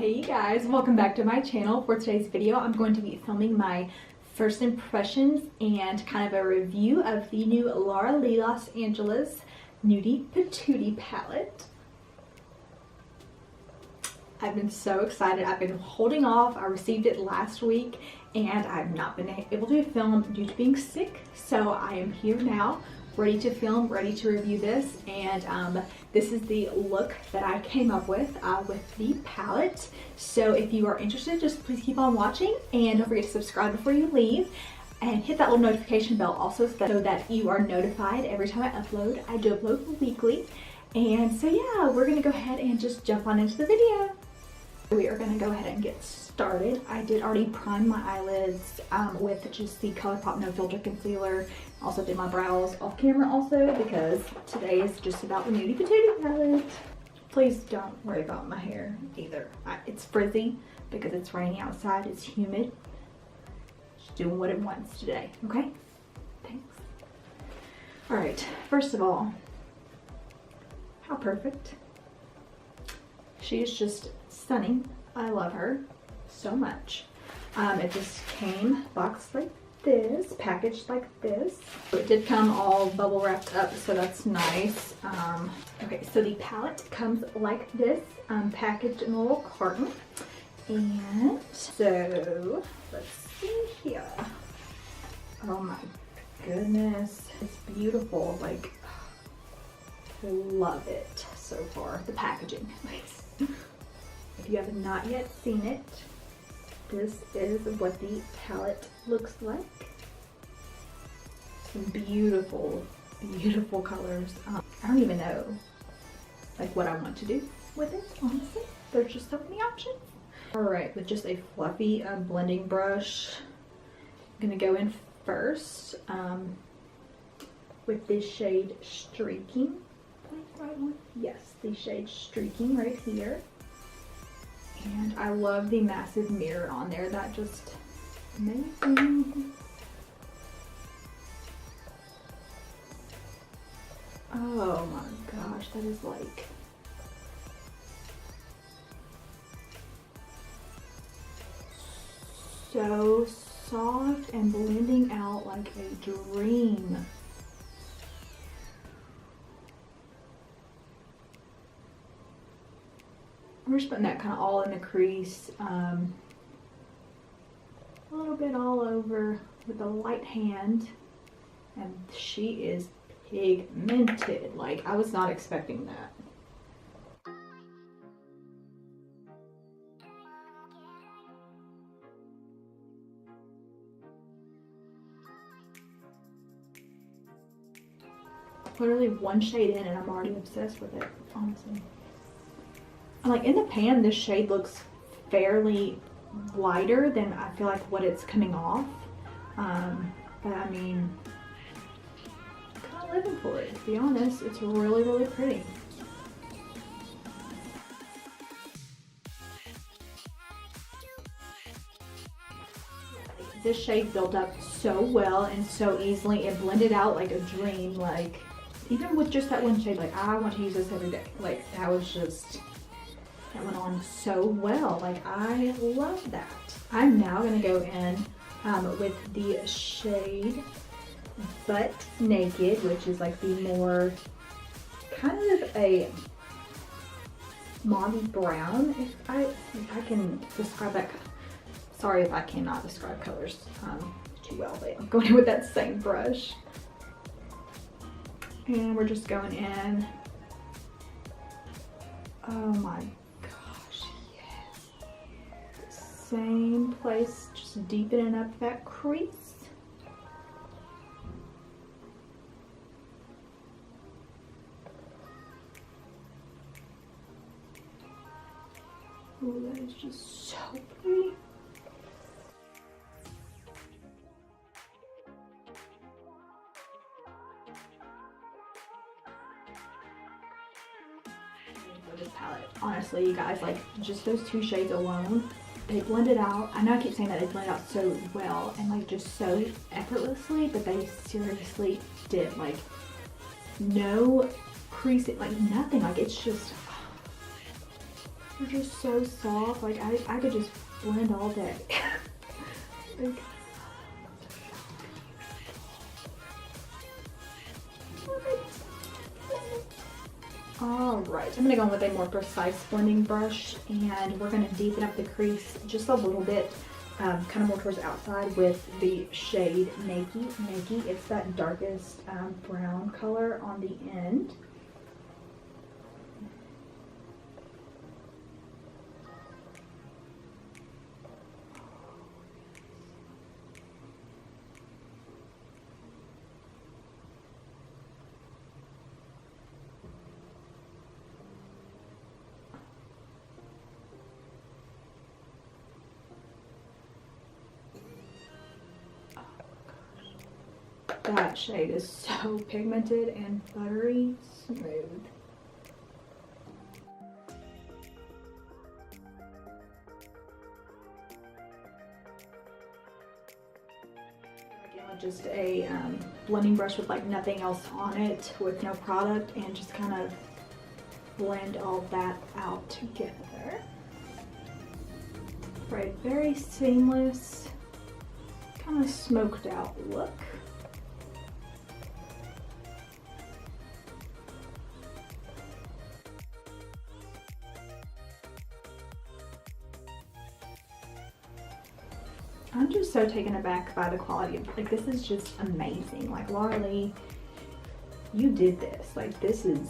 Hey you guys, welcome back to my channel. For today's video, I'm going to be filming my first impressions and kind of a review of the new Laura Lee Los Angeles NUDIE Patootie palette. I've been so excited. I've been holding off. I received it last week and I've not been able to film due to being sick. So I am here now, ready to film, ready to review this. And this is the look that I came up with the palette. So if you are interested, just please keep on watching and don't forget to subscribe before you leave. And hit that little notification bell also so that you are notified every time I upload. I do upload weekly. And so yeah, we're gonna go ahead and just jump on into the video. We are gonna go ahead and get started. I did already prime my eyelids with just the ColourPop No Filter Concealer. Also did my brows off camera also because today is just about the NUDIE Patootie palette. Please don't worry about my hair either. It's frizzy because it's raining outside, it's humid. Just doing what it wants today, okay? Thanks. All right, first of all, how perfect. She is just stunning. I love her so much. It just came boxed like this, packaged like this. It did come all bubble wrapped up, so that's nice. Okay, so the palette comes like this, packaged in a little carton. And so, let's see here. Oh my goodness, it's beautiful. Like, I love it so far. The packaging, if you have not yet seen it, this is what the palette looks like. Some beautiful, beautiful colors. I don't even know like what I want to do with it, honestly. There's just so many options. All right, with just a fluffy blending brush, I'm gonna go in first with this shade Streaking. Right one? Yes, the shade Streaking right here. And I love the massive mirror on there. That just amazing. Oh my gosh, that is like so soft and blending out like a dream. We're just putting that kind of all in the crease, a little bit all over with a light hand, and she is pigmented. Like, I was not expecting that. Literally one shade in and I'm already obsessed with it, honestly. Like in the pan, this shade looks fairly lighter than I feel like what it's coming off. But I mean, kind of living for it, to be honest. It's really, really pretty. This shade built up so well and so easily. It blended out like a dream. Like, even with just that one shade, like, I want to use this every day. Like, that was just... that went on so well. Like, I love that. I'm now gonna go in with the shade Butt Naked, which is like the more kind of a mauve brown, if I can describe that. Sorry if I cannot describe colors too well, but I'm going in with that same brush. And we're just going in. Oh my same place, just deepening up that crease. Ooh, that is just so pretty. For this palette, honestly, you guys, like, just those two shades alone, they blended out. I know I keep saying that they blend out so well and like just so effortlessly, but they seriously did. Like, no crease, like nothing. Like, it's just They're just so soft. Like I could just blend all day. Like, alright, I'm going to go in with a more precise blending brush, and we're going to deepen up the crease just a little bit, kind of more towards the outside with the shade Nakey. It's that darkest brown color on the end. That shade is so pigmented and buttery smooth. Again, with just a blending brush with like nothing else on it, with no product, and just kind of blend all that out together. Right, very seamless, kind of smoked out look. I'm just so taken aback by the quality of, like, this is just amazing. Like, Laura Lee, you did this. Like, this is,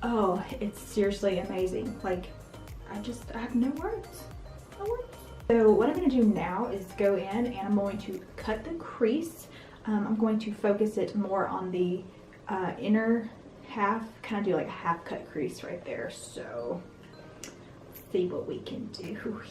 oh, it's seriously amazing. Like, I have no words. No words. So what I'm going to do now is go in and I'm going to cut the crease. I'm going to focus it more on the inner half, kind of do like a half cut crease right there. So let's see what we can do here.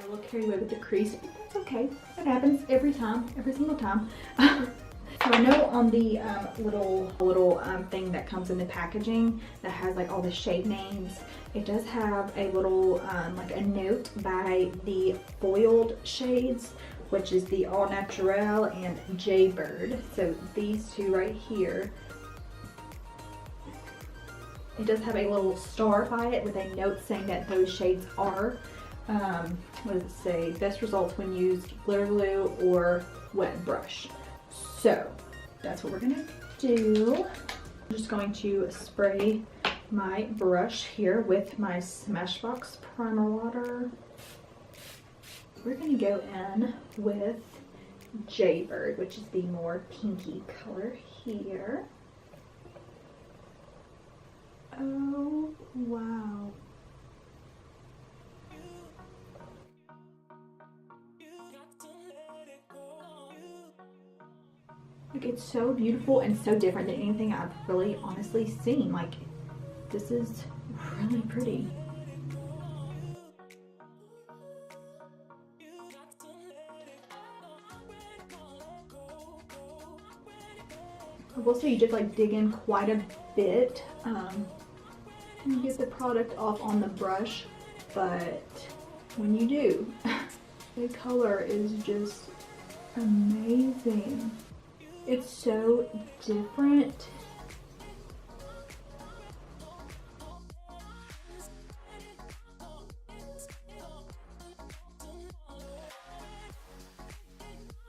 I will carry away with the crease, but that's okay. It happens every time, every single time. So I know on the little thing that comes in the packaging that has like all the shade names, it does have a little like a note by the foiled shades, which is the All Natural and Jaybird. So these two right here, it does have a little star by it with a note saying that those shades are what does it say? Best results when used glitter glue or wet brush. So that's what we're gonna do. I'm just going to spray my brush here with my Smashbox primer water. We're gonna go in with Jaybird, which is the more pinky color here. Oh, wow. Like, it's so beautiful and so different than anything I've really honestly seen. Like, this is really pretty. I will say you did like dig in quite a bit and get the product off on the brush, but when you do, the color is just amazing. It's so different.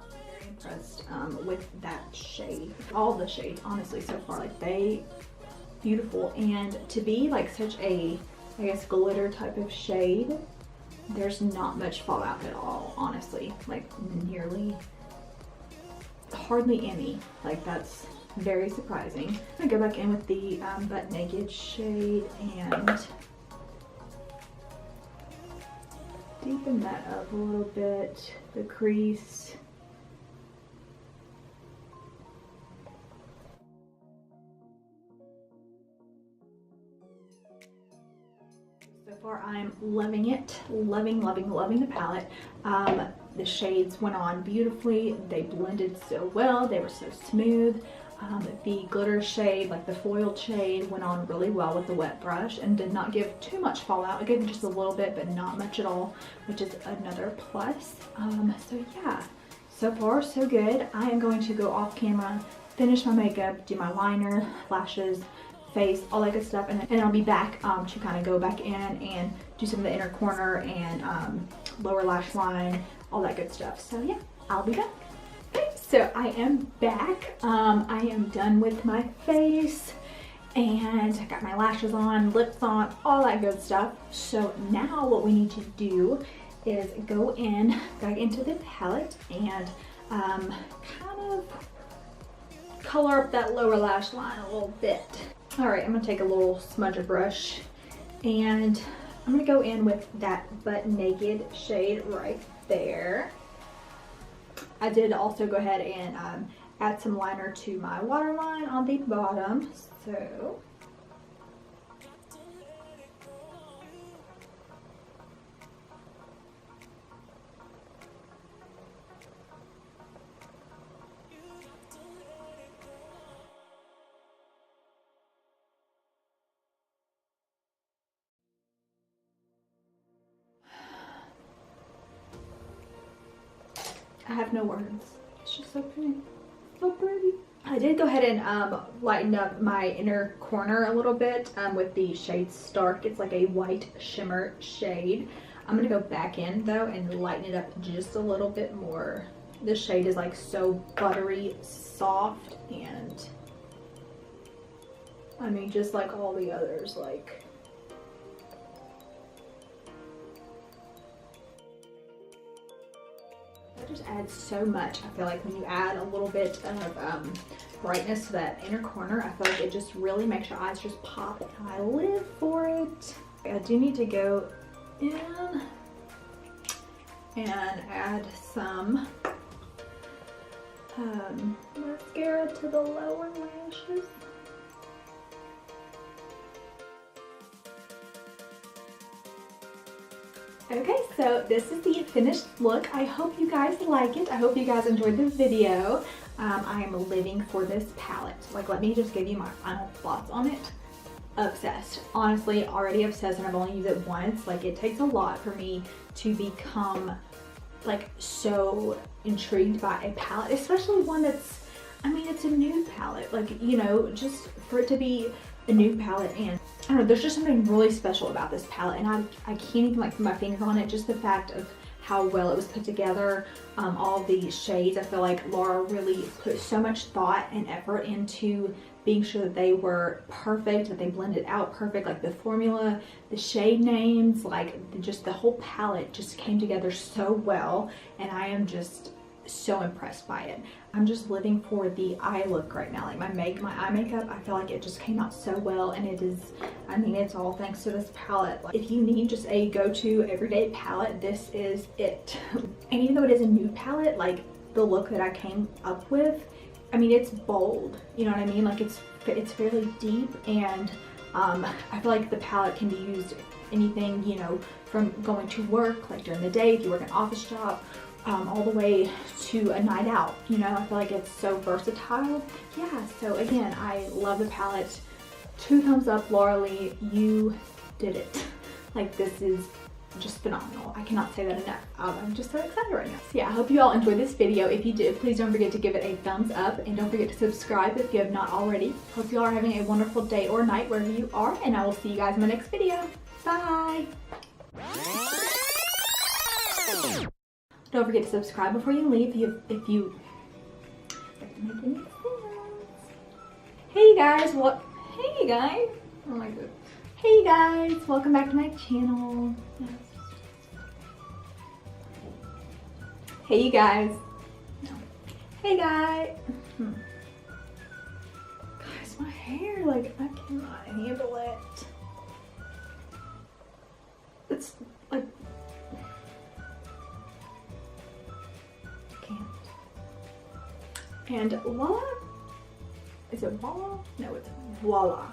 Very impressed with that shade. All the shades, honestly, so far, like, they beautiful. And to be like such a, I guess, glitter type of shade, there's not much fallout at all, honestly. Like, nearly, hardly any. Like, that's very surprising. I'm gonna go back in with the Butt Naked shade and deepen that up a little bit, the crease. So far I'm loving it, loving the palette. The shades went on beautifully, they blended so well, they were so smooth. The glitter shade, like the foiled shade, went on really well with the wet brush and did not give too much fallout. It gave just a little bit, but not much at all, which is another plus. So yeah, so far so good. I am going to go off camera, finish my makeup, do my liner, lashes, face, all that good stuff, and then I'll be back to kind of go back in and do some of the inner corner and lower lash line, all that good stuff. So yeah, I'll be back. Okay, so I am back. I am done with my face and I got my lashes on, lips on, all that good stuff. So now what we need to do is go back into the palette and kind of color up that lower lash line a little bit. All right, I'm gonna take a little smudger brush and I'm gonna go in with that Butt Naked shade right there. I did also go ahead and add some liner to my waterline on the bottom, so. I have no words. It's just so pretty. So pretty. I did go ahead and lighten up my inner corner a little bit with the shade Stark. It's like a white shimmer shade. I'm going to go back in though and lighten it up just a little bit more. This shade is like so buttery soft, and I mean just like all the others, like just adds so much. I feel like when you add a little bit of brightness to that inner corner, I feel like it just really makes your eyes just pop, and I live for it. I do need to go in and add some mascara to the lower lashes. Okay, so this is the finished look. I hope you guys like it. I hope you guys enjoyed the video. I am living for this palette. Like, let me just give you my final thoughts on it. Obsessed. Honestly, already obsessed, and I've only used it once. Like, it takes a lot for me to become like so intrigued by a palette, especially one that's, I mean, it's a nude palette. Like, you know, just for it to be a nude palette, and I don't know, there's just something really special about this palette, and I can't even like put my finger on it. Just the fact of how well it was put together, all the shades. I feel like Laura really put so much thought and effort into being sure that they were perfect, that they blended out perfect, like the formula, the shade names, like just the whole palette just came together so well, and I am just so impressed by it. I'm just living for the eye look right now. Like my eye makeup, I feel like it just came out so well, and it is, I mean, it's all thanks to this palette. Like, if you need just a go-to everyday palette, this is it. And even though it is a nude palette, like the look that I came up with, I mean, it's bold, you know what I mean? Like it's fairly deep, and I feel like the palette can be used anything, you know, from going to work, like during the day if you work an office job, all the way to a night out, you know. I feel like it's so versatile. Yeah, so again, I love the palette. 2 thumbs up, Laura Lee, you did it. Like, this is just phenomenal. I cannot say that enough. I'm just so excited right now. So yeah, I hope you all enjoyed this video. If you did, please don't forget to give it a thumbs up, and don't forget to subscribe if you have not already. Hope you all are having a wonderful day or night wherever you are, and I will see you guys in my next video. Bye! Don't forget to subscribe before you leave if you make any sense. Hey guys, what? Hey guys! Oh my god. Hey guys, welcome back to my channel. Hey you guys. No. Hey guys. Guys, my hair, like, I cannot handle it. It's like, and voila. Is it voila? No, it's voila.